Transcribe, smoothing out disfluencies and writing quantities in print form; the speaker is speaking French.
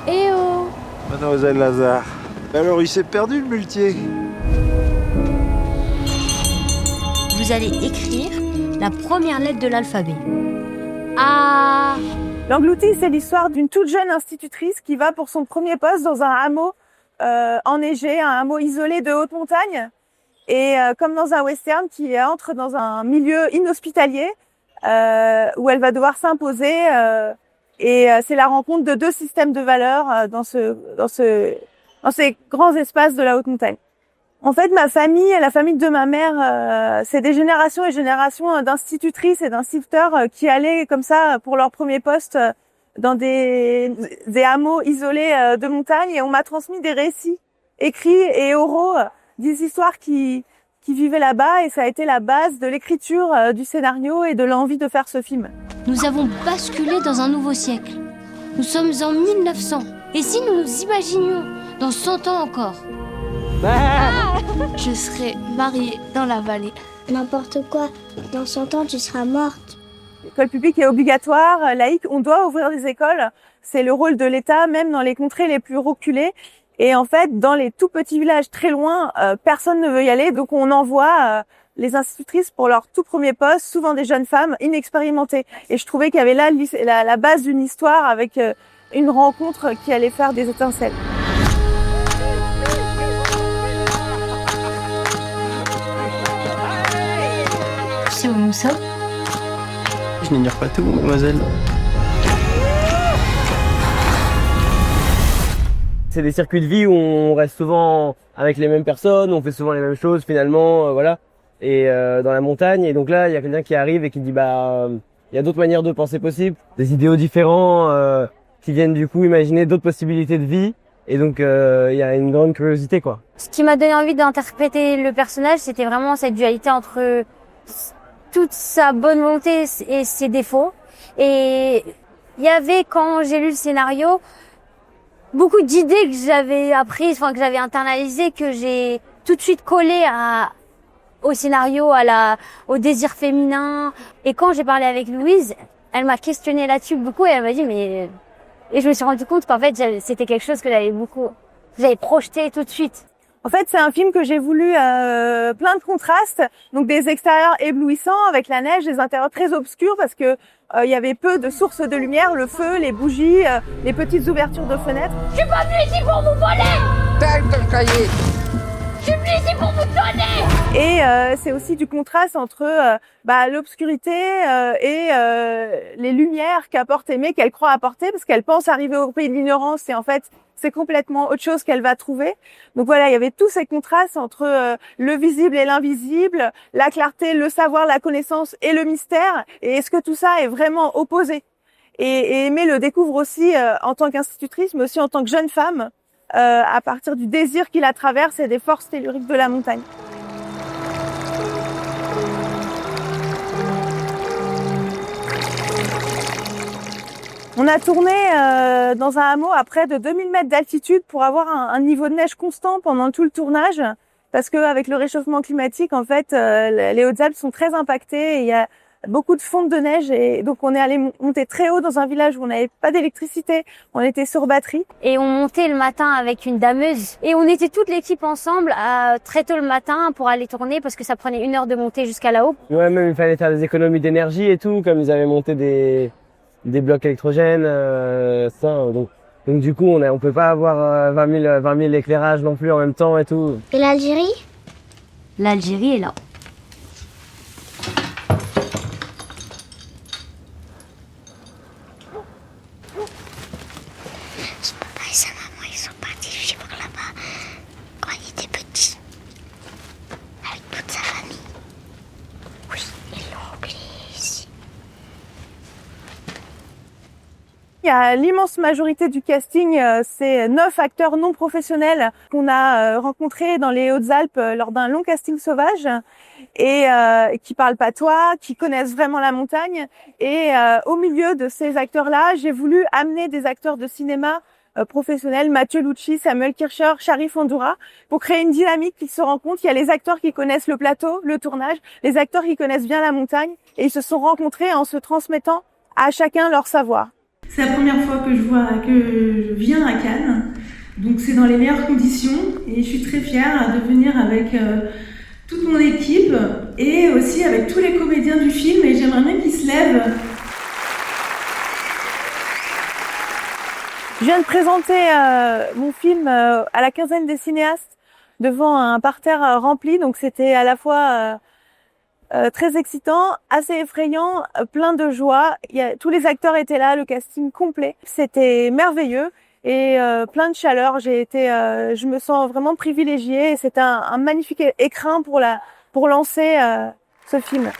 Eh oh! Mademoiselle Lazare. Alors il s'est perdu le muletier. Vous allez écrire la première lettre de l'alphabet. A. L'englouti, c'est l'histoire d'une toute jeune institutrice qui va pour son premier poste dans un hameau enneigé, un hameau isolé de haute montagne. Et comme dans un western, qui entre dans un milieu inhospitalier où elle va devoir s'imposer. C'est la rencontre de deux systèmes de valeurs dans ces grands espaces de la haute montagne. En fait, ma famille, la famille de ma mère, c'est des générations et générations d'institutrices et d'instituteurs qui allaient comme ça pour leur premier poste dans des hameaux isolés de montagne, et on m'a transmis des récits écrits et oraux, des histoires qui vivaient là-bas, et ça a été la base de l'écriture du scénario et de l'envie de faire ce film. Nous avons basculé dans un nouveau siècle. Nous sommes en 1900. Et si nous nous imaginions dans 100 ans encore? Je serai mariée dans la vallée. N'importe quoi. Dans 100 ans, tu seras morte. L'école publique est obligatoire, laïque. On doit ouvrir des écoles. C'est le rôle de l'État, même dans les contrées les plus reculées. Et en fait, dans les tout petits villages très loin, personne ne veut y aller. Donc on envoie les institutrices pour leur tout premier poste, souvent des jeunes femmes inexpérimentées. Et je trouvais qu'il y avait là la base d'une histoire avec une rencontre qui allait faire des étincelles. Tu sais où nous sommes? Je n'ignore pas tout, mademoiselle. C'est des circuits de vie où on reste souvent avec les mêmes personnes, on fait souvent les mêmes choses finalement, voilà. Et dans la montagne, et donc là, il y a quelqu'un qui arrive et qui dit il y a d'autres manières de penser possibles, des idéaux différents qui viennent du coup imaginer d'autres possibilités de vie. Et donc il y a une grande curiosité, quoi. Ce qui m'a donné envie d'interpréter le personnage, c'était vraiment cette dualité entre toute sa bonne volonté et ses défauts. Et il y avait, quand j'ai lu le scénario, beaucoup d'idées que j'avais apprises, que j'avais internalisées, que j'ai tout de suite collées au scénario, au désir féminin. Et quand j'ai parlé avec Louise, elle m'a questionnée là-dessus beaucoup, et elle m'a dit et je me suis rendu compte qu'en fait c'était quelque chose que j'avais projeté tout de suite. En fait, c'est un film que j'ai voulu plein de contrastes, donc des extérieurs éblouissants avec la neige, des intérieurs très obscurs parce que il y avait peu de sources de lumière, le feu, les bougies, les petites ouvertures de fenêtres. Je suis pas venue ici pour vous voler! Tac, ton cahier! Je suis venue ici pour vous donner! Et c'est aussi du contraste entre l'obscurité et les lumières qu'apporte Aimée, qu'elle croit apporter, parce qu'elle pense arriver au pays de l'ignorance, et en fait c'est complètement autre chose qu'elle va trouver. Donc voilà, il y avait tous ces contrastes entre le visible et l'invisible, la clarté, le savoir, la connaissance et le mystère. Et est-ce que tout ça est vraiment opposé? Et Aimée le découvre aussi en tant qu'institutrice, mais aussi en tant que jeune femme, à partir du désir qui la traverse et des forces telluriques de la montagne. On a tourné dans un hameau à près de 2000 mètres d'altitude pour avoir un niveau de neige constant pendant tout le tournage, parce qu'avec le réchauffement climatique, en fait, les Hautes-Alpes sont très impactées et il y a beaucoup de fonte de neige, et donc on est allé monter très haut dans un village où on n'avait pas d'électricité, on était sur batterie. Et on montait le matin avec une dameuse, et on était toute l'équipe ensemble très tôt le matin pour aller tourner, parce que ça prenait 1 heure de monter jusqu'à là-haut. Ouais, même il fallait faire des économies d'énergie et tout, comme ils avaient monté des blocs électrogènes, donc du coup on peut pas avoir 20 000 éclairages non plus en même temps et tout. Et l'Algérie? L'Algérie est là. Son papa et sa maman, ils sont partis vivre là-bas quand il était petit, avec toute sa famille. Oui, ils l'ont oublié ici. Il y a l'immense majorité du casting, c'est 9 acteurs non professionnels qu'on a rencontrés dans les Hautes-Alpes lors d'un long casting sauvage, et qui parlent patois, qui connaissent vraiment la montagne. Et au milieu de ces acteurs-là, j'ai voulu amener des acteurs de cinéma professionnels, Mathieu Lucci, Samuel Kircher, Sharif Andoura, pour créer une dynamique qui se rencontre. Il y a les acteurs qui connaissent le plateau, le tournage, les acteurs qui connaissent bien la montagne, et ils se sont rencontrés en se transmettant à chacun leur savoir. C'est la première fois que je viens à Cannes, donc c'est dans les meilleures conditions et je suis très fière de venir avec toute mon équipe et aussi avec tous les comédiens du film et j'aimerais bien qu'ils se lèvent. Je viens de présenter mon film à la quinzaine des cinéastes devant un parterre rempli, donc c'était à la fois très excitant, assez effrayant, plein de joie. Tous les acteurs étaient là, le casting complet. C'était merveilleux et plein de chaleur. Je me sens vraiment privilégiée et c'est un magnifique écrin pour lancer ce film.